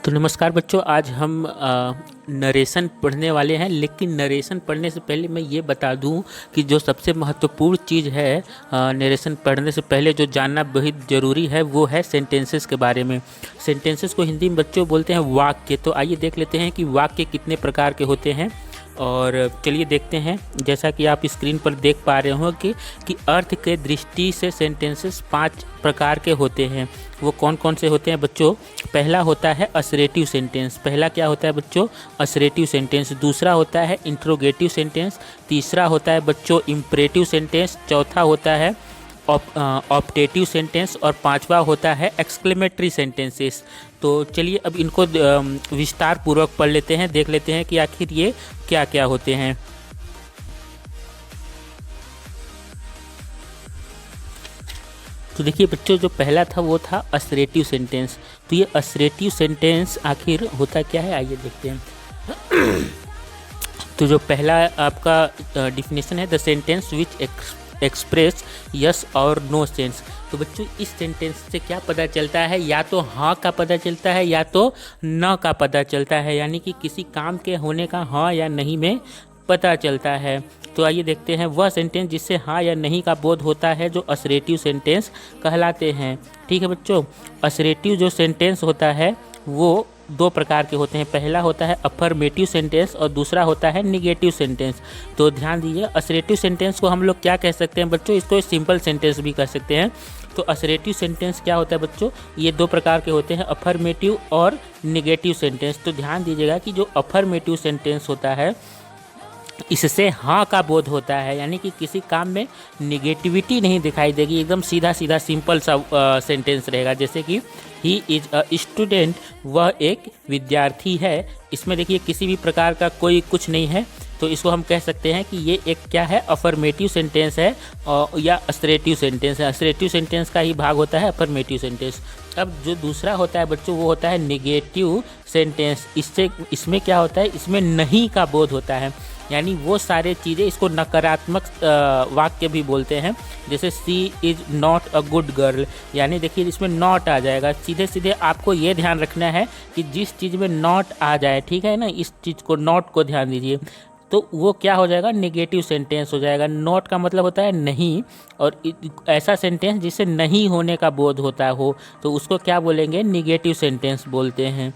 तो नमस्कार बच्चों, आज हम नरेशन पढ़ने वाले हैं। लेकिन नरेशन पढ़ने से पहले मैं ये बता दूं कि जो सबसे महत्वपूर्ण चीज़ है नरेशन पढ़ने से पहले जो जानना बहुत ज़रूरी है वो है सेंटेंसेस के बारे में। सेंटेंसेस को हिंदी में बच्चों बोलते हैं वाक्य। तो आइए देख लेते हैं कि वाक्य कितने प्रकार के होते हैं। और चलिए देखते हैं। जैसा कि आप स्क्रीन पर देख पा रहे हो कि अर्थ के दृष्टि से सेंटेंसेस 5 प्रकार के होते हैं। वो कौन कौन से होते हैं बच्चों? पहला होता है असरेटिव सेंटेंस। पहला क्या होता है बच्चों? Assertive sentence. दूसरा होता है इंट्रोगेटिव सेंटेंस। तीसरा होता है बच्चों इम्परेटिव सेंटेंस। चौथा होता है ऑप्टेटिव सेंटेंस। और पांचवा होता है एक्सक्लेमेटरी सेंटेंसेस। तो चलिए अब इनको विस्तार पूर्वक पढ़ लेते हैं, देख लेते हैं कि आखिर ये क्या क्या होते हैं। तो देखिए बच्चों, जो पहला था वो था असरेटिव सेंटेंस। तो ये असरेटिव सेंटेंस आखिर होता क्या है, आइए देखते हैं। तो जो पहला आपका डिफिनेशन है, the sentence which express yes और नो सेंस। तो बच्चों इस सेंटेंस से क्या पता चलता है? या तो हाँ का पता चलता है या तो न का पता चलता है, यानी कि किसी काम के होने का हाँ या नहीं में पता चलता है। तो आइए देखते हैं वह सेंटेंस जिससे हाँ या नहीं का बोध होता है, जो असरेटिव सेंटेंस कहलाते हैं। ठीक है बच्चों, असरेटिव जो सेंटेंस होता है वो 2 प्रकार के होते हैं। पहला होता है अफर्मेटिव सेंटेंस और दूसरा होता है निगेटिव सेंटेंस। तो ध्यान दीजिए, असरेटिव सेंटेंस को हम लोग क्या कह सकते हैं बच्चों? इसको सिंपल सेंटेंस भी कह सकते हैं। तो असरेटिव सेंटेंस क्या होता है बच्चों? ये 2 प्रकार के होते हैं, अफर्मेटिव और निगेटिव सेंटेंस। तो ध्यान दीजिएगा कि जो अफर्मेटिव सेंटेंस होता है इससे हाँ का बोध होता है, यानी कि किसी काम में निगेटिविटी नहीं दिखाई देगी, एकदम सीधा सीधा सिंपल सा सेंटेंस रहेगा। जैसे कि ही इज़ अ स्टूडेंट, वह एक विद्यार्थी है। इसमें देखिए किसी भी प्रकार का कोई कुछ नहीं है, तो इसको हम कह सकते हैं कि ये एक क्या है, अफर्मेटिव सेंटेंस है या असरेटिव सेंटेंस है। असरेटिव सेंटेंस का ही भाग होता है अफर्मेटिव सेंटेंस। अब जो दूसरा होता है बच्चों वो होता है निगेटिव सेंटेंस। इसमें क्या होता है? इसमें नहीं का बोध होता है, यानी वो सारे चीज़ें, इसको नकारात्मक वाक्य भी बोलते हैं। जैसे she is not a good girl, यानी देखिए इसमें नॉट आ जाएगा। सीधे सीधे आपको ये ध्यान रखना है कि जिस चीज़ में नॉट आ जाए, ठीक है ना, इस चीज़ को, नॉट को ध्यान दीजिए, तो वो क्या हो जाएगा? नेगेटिव सेंटेंस हो जाएगा। नॉट का मतलब होता है नहीं, और ऐसा सेंटेंस जिससे नहीं होने का बोध होता हो तो उसको क्या बोलेंगे? निगेटिव सेंटेंस बोलते हैं।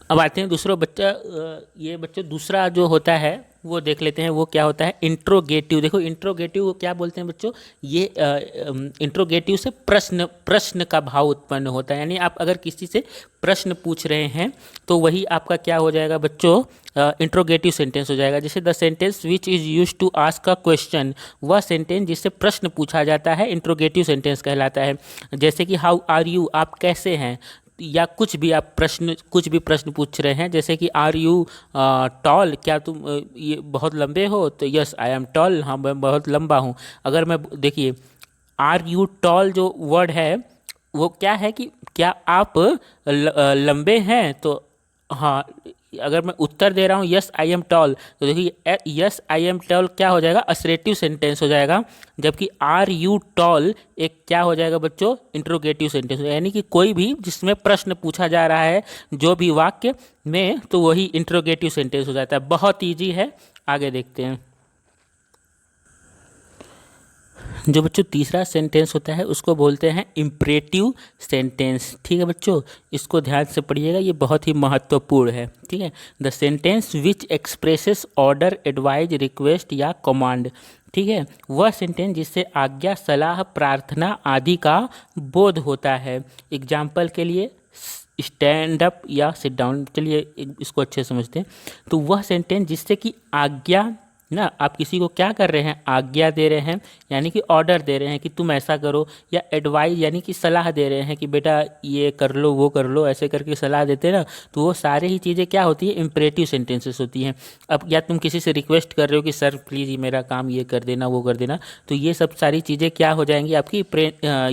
अब आते हैं दूसरा ये बच्चों दूसरा जो होता है वो देख लेते हैं। वो क्या होता है? इंट्रोगेटिव। देखो इंट्रोगेटिव को क्या बोलते हैं बच्चों? ये इंट्रोगेटिव से प्रश्न का भाव उत्पन्न होता है, यानी आप अगर किसी से प्रश्न पूछ रहे हैं तो वही आपका क्या हो जाएगा बच्चों? इंट्रोगेटिव सेंटेंस हो जाएगा। जैसे the sentence which is use to ask a question, वह सेंटेंस जिससे प्रश्न पूछा जाता है इंट्रोगेटिव सेंटेंस कहलाता है। जैसे कि हाउ आर यू, आप कैसे हैं, या कुछ भी आप कुछ भी प्रश्न पूछ रहे हैं। जैसे कि आर यू टॉल, क्या तुम ये बहुत लंबे हो? तो यस आई एम टॉल, हाँ मैं बहुत लंबा हूँ। अगर मैं देखिए आर यू टॉल जो वर्ड है वो क्या है कि क्या आप लंबे हैं? तो हाँ, अगर मैं उत्तर दे रहा हूँ यस आई एम टॉल, तो देखिए यस आई एम टॉल क्या हो जाएगा? असरेटिव सेंटेंस हो जाएगा। जबकि आर यू टॉल एक क्या हो जाएगा बच्चों? इंट्रोगेटिव सेंटेंस, यानी कि कोई भी जिसमें प्रश्न पूछा जा रहा है जो भी वाक्य में, तो वही इंट्रोगेटिव सेंटेंस हो जाता है। बहुत ईजी है, आगे देखते हैं। जो बच्चों तीसरा सेंटेंस होता है उसको बोलते हैं इम्परेटिव सेंटेंस। ठीक है बच्चों, इसको ध्यान से पढ़िएगा, ये बहुत ही महत्वपूर्ण है। ठीक है, the sentence which expresses order, advise, request या कमांड। ठीक है, वह सेंटेंस जिससे आज्ञा, सलाह, प्रार्थना आदि का बोध होता है। एग्जाम्पल के लिए स्टैंड अप या सिट डाउन। चलिए इसको अच्छे से समझते हैं। तो वह सेंटेंस जिससे कि आज्ञा ना, आप किसी को क्या कर रहे हैं? आज्ञा दे रहे हैं, यानी कि ऑर्डर दे रहे हैं कि तुम ऐसा करो, या एडवाइस यानी कि सलाह दे रहे हैं कि बेटा ये कर लो वो कर लो, ऐसे करके सलाह देते हैं ना, तो वो सारे ही चीज़ें क्या होती है? इम्परेटिव सेंटेंसेस होती हैं। अब या तुम किसी से रिक्वेस्ट कर रहे हो कि सर प्लीज़ ये मेरा काम ये कर देना वो कर देना, तो ये सब सारी चीज़ें क्या हो जाएंगी? आपकी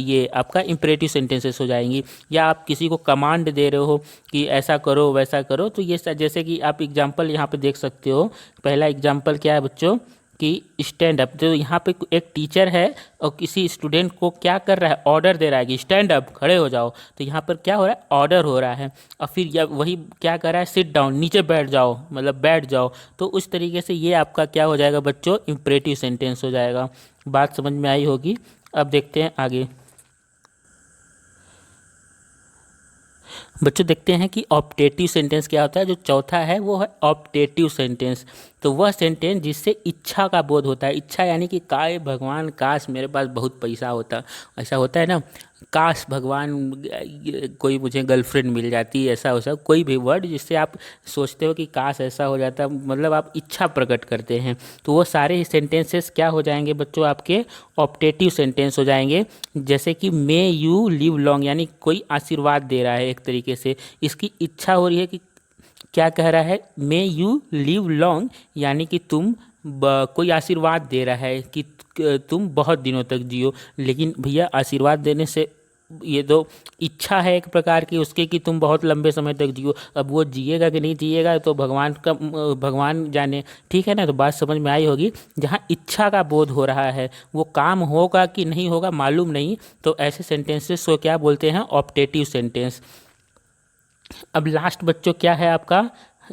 ये आपका इम्परेटिव सेंटेंसेस हो जाएंगी। या आप किसी को कमांड दे रहे हो कि ऐसा करो वैसा करो, तो ये जैसे कि आप एग्जाम्पल यहाँ पे देख सकते हो। पहला एग्जाम्पल क्या है बच्चों? कि स्टैंड अप। जो यहाँ पे एक टीचर है और किसी स्टूडेंट को क्या कर रहा है, ऑर्डर दे रहा है कि स्टैंड अप, खड़े हो जाओ। तो यहाँ पर क्या हो रहा है, ऑर्डर हो रहा है। और फिर या वही क्या कर रहा है, सिट डाउन, नीचे बैठ जाओ, मतलब बैठ जाओ। तो उस तरीके से ये आपका क्या हो जाएगा बच्चों, इम्परेटिव सेंटेंस हो जाएगा। बात समझ में आई होगी। अब देखते हैं आगे। बच्चों देखते हैं कि ऑप्टेटिव सेंटेंस क्या होता है। जो चौथा है वो है ऑप्टेटिव सेंटेंस। तो वह सेंटेंस जिससे इच्छा का बोध होता है। इच्छा यानी कि काय भगवान काश मेरे पास बहुत पैसा होता, ऐसा होता है ना, काश भगवान कोई मुझे गर्लफ्रेंड मिल जाती, ऐसा हो सकता कोई भी वर्ड जिससे आप सोचते हो कि काश ऐसा हो जाता, मतलब आप इच्छा प्रकट करते हैं। तो वो सारे सेंटेंसेस क्या हो जाएंगे बच्चों, आपके ऑप्टेटिव सेंटेंस हो जाएंगे। जैसे कि मे यू लिव लॉन्ग, यानी कोई आशीर्वाद दे रहा है एक तरीके से, इसकी इच्छा हो रही है कि क्या कह रहा है, मे यू लिव लॉन्ग, यानी कि तुम कोई आशीर्वाद दे रहा है कि तुम बहुत दिनों तक जियो। लेकिन भैया आशीर्वाद देने से ये तो इच्छा है एक प्रकार की उसकी कि तुम बहुत लंबे समय तक जियो। अब वो जिएगा कि नहीं जिएगा तो भगवान जाने, ठीक है ना। तो बात समझ में आई होगी। जहाँ इच्छा का बोध हो रहा है, वो काम होगा कि नहीं होगा मालूम नहीं, तो ऐसे सेंटेंसेस को क्या बोलते हैं, ऑप्टेटिव सेंटेंस। अब लास्ट बच्चों क्या है आपका,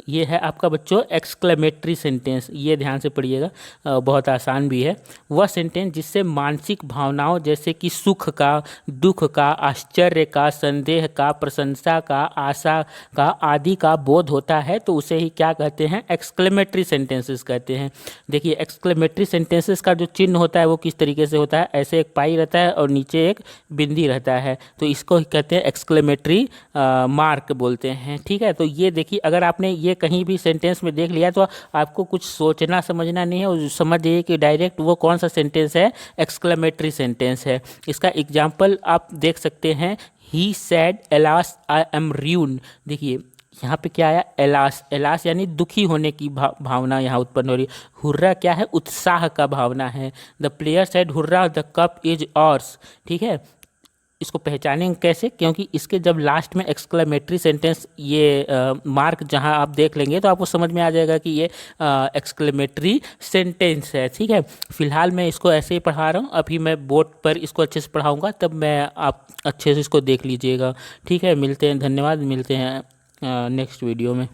ये है आपका बच्चों एक्सक्लेमेटरी सेंटेंस। ये ध्यान से पढ़िएगा, बहुत आसान भी है। वह सेंटेंस जिससे मानसिक भावनाओं जैसे कि सुख का, दुख का, आश्चर्य का, संदेह का, प्रशंसा का, आशा का आदि का बोध होता है, तो उसे ही क्या कहते हैं, एक्सक्लेमेटरी सेंटेंसेस कहते हैं। देखिए एक्सक्लेमेटरी सेंटेंसेस का जो चिन्ह होता है वो किस तरीके से होता है, ऐसे एक पाई रहता है और नीचे एक बिंदी रहता है, तो इसको कहते हैं एक्सक्लेमेटरी मार्क बोलते हैं। ठीक है, तो ये देखिए अगर आपने ये कहीं भी सेंटेंस में देख लिया तो आपको कुछ सोचना समझना नहीं है, और समझ जाइए कि डायरेक्ट वो कौन सा सेंटेंस है, एक्सक्लेमेटरी सेंटेंस है। इसका एग्जाम्पल आप देख सकते हैं, he said alas I am ruined. देखिए यहाँ पे क्या आया, एलास, एलास यानी दुखी होने की भावना यहाँ उत्पन्न हो रही है। हुर्रा क्या है, उत्साह का भावना है। The player said hurrah the cup is ours. ठीक है, इसको पहचानेंगे कैसे, क्योंकि इसके जब लास्ट में एक्सक्लेमेटरी सेंटेंस ये मार्क जहां आप देख लेंगे तो आपको समझ में आ जाएगा कि ये एक्सक्लेमेटरी सेंटेंस है। ठीक है, फिलहाल मैं इसको ऐसे ही पढ़ा रहा हूँ, अभी मैं बोर्ड पर इसको अच्छे से पढ़ाऊँगा, तब मैं आप अच्छे से इसको देख लीजिएगा। ठीक है, मिलते हैं, धन्यवाद, मिलते हैं नेक्स्ट वीडियो में।